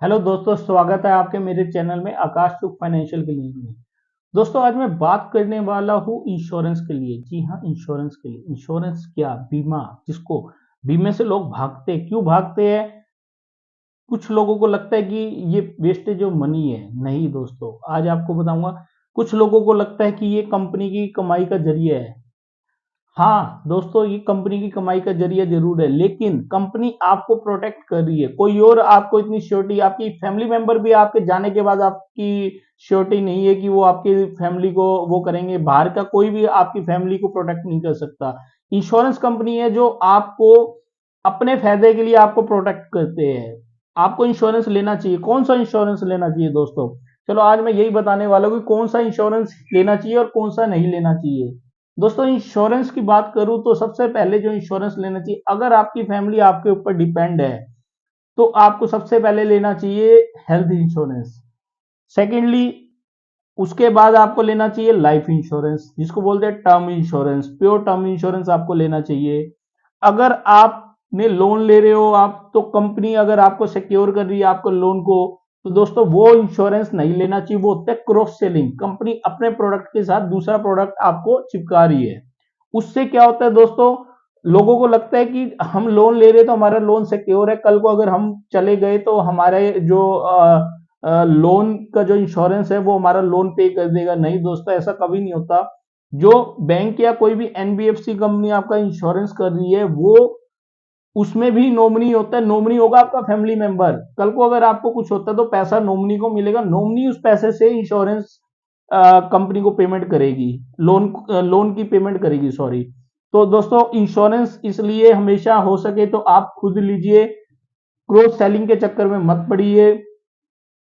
Hello दोस्तों, स्वागत है आपके मेरे चैनल में आकाश सुख फाइनेंशियल क्लिनिक में। दोस्तों, आज मैं बात करने वाला हूँ इंश्योरेंस के लिए। जी हाँ, इंश्योरेंस के लिए। इंश्योरेंस क्या? बीमा, जिसको बीमे से लोग भागते क्यों भागते हैं? कुछ लोगों को लगता है कि ये वेस्टेज ऑफ मनी है। नहीं दोस्तों, आज आपको बताऊंगा। कुछ लोगों को लगता है कि ये कंपनी की कमाई का जरिया है। हाँ दोस्तों, ये कंपनी की कमाई का जरिया जरूर है, लेकिन कंपनी आपको प्रोटेक्ट कर रही है। कोई और आपको इतनी श्योरिटी, आपकी फैमिली मेंबर भी आपके जाने के बाद आपकी श्योरिटी नहीं है कि वो आपकी फैमिली को वो करेंगे। बाहर का कोई भी आपकी फैमिली को प्रोटेक्ट नहीं कर सकता। इंश्योरेंस कंपनी है जो आपको अपने फायदे के लिए आपको प्रोटेक्ट करते हैं। आपको इंश्योरेंस लेना चाहिए। कौन सा इंश्योरेंस लेना चाहिए दोस्तों? चलो, आज मैं यही बताने वाला हूँ कि कौन सा इंश्योरेंस लेना चाहिए और कौन सा नहीं लेना चाहिए। दोस्तों, इंश्योरेंस की बात करूं तो सबसे पहले जो इंश्योरेंस लेना चाहिए, अगर आपकी फैमिली आपके ऊपर डिपेंड है तो आपको सबसे पहले लेना चाहिए हेल्थ इंश्योरेंस। सेकेंडली, उसके बाद आपको लेना चाहिए लाइफ इंश्योरेंस, जिसको बोलते हैं term insurance. Pure term insurance आपको लेना चाहिए। अगर आपने लोन ले रहे हो आप, तो कंपनी अगर आपको सिक्योर कर रही है आपको लोन को, तो दोस्तों वो इंश्योरेंस नहीं लेना चाहिए। वो होता है क्रॉस सेलिंग। कंपनी अपने प्रोडक्ट के साथ दूसरा प्रोडक्ट आपको चिपका रही है। उससे क्या होता है दोस्तों, लोगों को लगता है कि हम लोन ले रहे हैं तो हमारा लोन सिक्योर है। कल को अगर हम चले गए तो हमारे जो लोन का जो इंश्योरेंस है वो हमारा लोन पे कर देगा। नहीं दोस्तों, ऐसा कभी नहीं होता। जो बैंक या कोई भी एनबीएफसी कंपनी आपका इंश्योरेंस कर रही है, वो उसमें भी नॉमिनी होता है। नॉमिनी होगा आपका फैमिली मेंबर। कल को अगर आपको कुछ होता है तो पैसा नॉमिनी को मिलेगा। नॉमिनी उस पैसे से इंश्योरेंस कंपनी को पेमेंट करेगी, लोन की पेमेंट करेगी, सॉरी। तो दोस्तों, इंश्योरेंस इसलिए हमेशा हो सके तो आप खुद लीजिए। क्रॉस सेलिंग के चक्कर में मत पड़िए।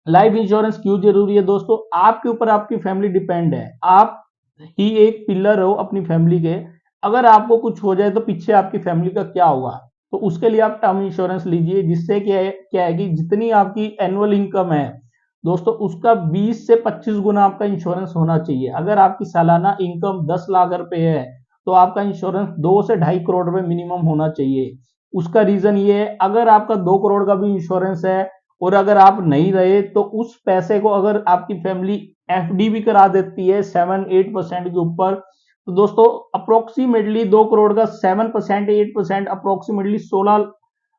लाइफ इंश्योरेंस क्यों जरूरी है दोस्तों? आपके ऊपर आपकी फैमिली डिपेंड है। आप ही एक पिलर हो अपनी फैमिली के। अगर आपको कुछ हो जाए तो पीछे आपकी फैमिली का क्या होगा? तो उसके लिए आप टर्म इंश्योरेंस लीजिए, जिससे क्या है कि जितनी आपकी एनुअल इनकम है दोस्तों, उसका 20 से 25 गुना आपका इंश्योरेंस होना चाहिए। अगर आपकी सालाना इनकम 10 लाख रुपए है तो आपका इंश्योरेंस 2 से 2.5 करोड़ रुपए मिनिमम होना चाहिए। उसका रीजन ये है, अगर आपका 2 करोड़ का भी इंश्योरेंस है और अगर आप नहीं रहे तो उस पैसे को अगर आपकी फैमिली एफडी भी करा देती है 7-8% के ऊपर, तो दोस्तों अप्रोक्सीमेटली 2 करोड़ का 7% 8% अप्रोक्सीमेटली 16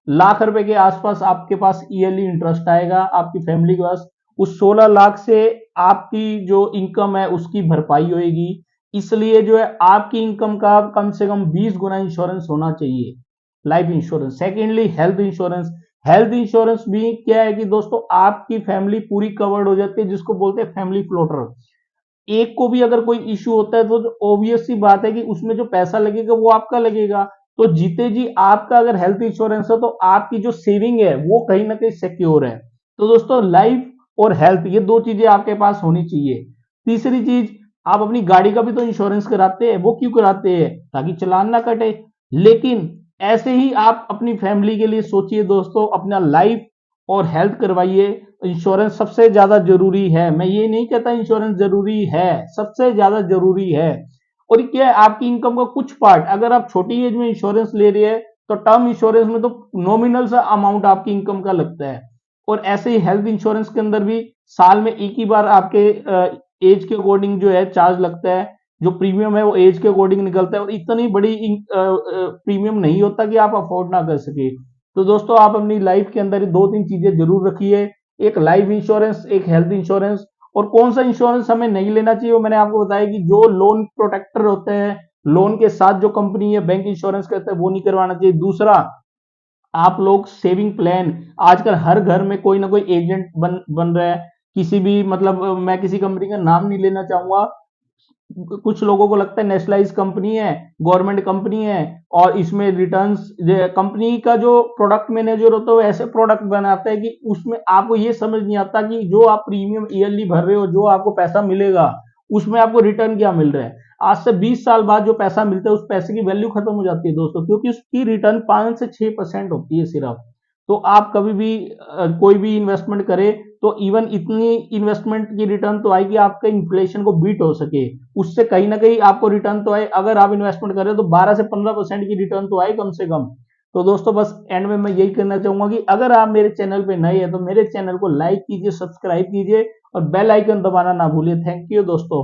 लाख रुपए के आसपास आपके पास ईयरली इंटरेस्ट आएगा आपकी फैमिली के पास। उस 16 लाख से आपकी जो इनकम है उसकी भरपाई होगी। इसलिए जो है आपकी इनकम का कम से कम 20 गुना इंश्योरेंस होना चाहिए, life insurance. Secondly, health insurance. Health insurance भी क्या है कि दोस्तों आपकी फैमिली पूरी कवर्ड हो जाती है, जिसको बोलते हैं फैमिली फ्लोटर। एक को भी अगर कोई इश्यू होता है तो ऑब्वियस सी बात है कि उसमें जो पैसा लगेगा वो आपका लगेगा। तो जीते जी आपका अगर हेल्थ इंश्योरेंस है तो आपकी जो सेविंग है वो कहीं ना कहीं सिक्योर है। तो दोस्तों, लाइफ और हेल्थ, ये दो चीजें आपके पास होनी चाहिए। तीसरी चीज, आप अपनी गाड़ी का भी तो इंश्योरेंस कराते हैं। वो क्यों कराते हैं? ताकि चालान ना कटे। लेकिन ऐसे ही आप अपनी फैमिली के लिए सोचिए दोस्तों, अपना लाइफ और हेल्थ करवाइए। इंश्योरेंस सबसे ज्यादा जरूरी है। मैं ये नहीं कहता इंश्योरेंस जरूरी है, सबसे ज्यादा जरूरी है। और क्या है, आपकी इनकम का कुछ पार्ट, अगर आप छोटी एज में इंश्योरेंस ले रहे हैं तो टर्म इंश्योरेंस में तो नॉमिनल सा अमाउंट आपकी इनकम का लगता है। और ऐसे ही हेल्थ इंश्योरेंस के अंदर भी साल में एक ही बार आपके एज के अकॉर्डिंग जो है चार्ज लगता है। जो प्रीमियम है वो एज के अकॉर्डिंग निकलता है और इतनी बड़ी प्रीमियम नहीं होता कि आप अफोर्ड ना कर सके। तो दोस्तों, आप अपनी लाइफ के अंदर दो तीन चीजें जरूर रखिए, एक लाइफ इंश्योरेंस, एक हेल्थ इंश्योरेंस। और कौन सा इंश्योरेंस हमें नहीं लेना चाहिए वो मैंने आपको बताया कि जो लोन प्रोटेक्टर होते हैं, लोन के साथ जो कंपनी है बैंक इंश्योरेंस करते हैं, वो नहीं करवाना चाहिए। दूसरा, आप लोग सेविंग प्लान, आजकल हर घर में कोई ना कोई एजेंट बन रहा है। किसी भी मतलब मैं किसी कंपनी का नाम नहीं लेना चाहूंगा। कुछ लोगों को लगता है नेशनलाइज कंपनी है, गवर्नमेंट कंपनी है और इसमें रिटर्न्स, कंपनी का जो प्रोडक्ट मैनेजर होता है वो ऐसे प्रोडक्ट बनाता है कि उसमें आपको ये समझ नहीं आता कि जो आप प्रीमियम ईयरली भर रहे हो, जो आपको पैसा मिलेगा, उसमें आपको रिटर्न क्या मिल रहा है। आज से 20 साल बाद जो पैसा मिलता है उस पैसे की वैल्यू खत्म हो जाती है दोस्तों, क्योंकि उसकी रिटर्न 5 से 6% होती है सिर्फ। तो आप कभी भी कोई भी इन्वेस्टमेंट करें तो इवन इतनी इन्वेस्टमेंट की रिटर्न तो आएगी आपके इन्फ्लेशन को बीट हो सके, उससे कहीं ना कहीं आपको रिटर्न तो आए। अगर आप इन्वेस्टमेंट कर रहे हो तो 12 से 15% की रिटर्न तो आए कम से कम। तो दोस्तों बस एंड में मैं यही कहना चाहूंगा कि अगर आप मेरे चैनल पे नए हैं तो मेरे चैनल को लाइक कीजिए, सब्सक्राइब कीजिए और बेल आइकन दबाना ना भूलिए। थैंक यू दोस्तों।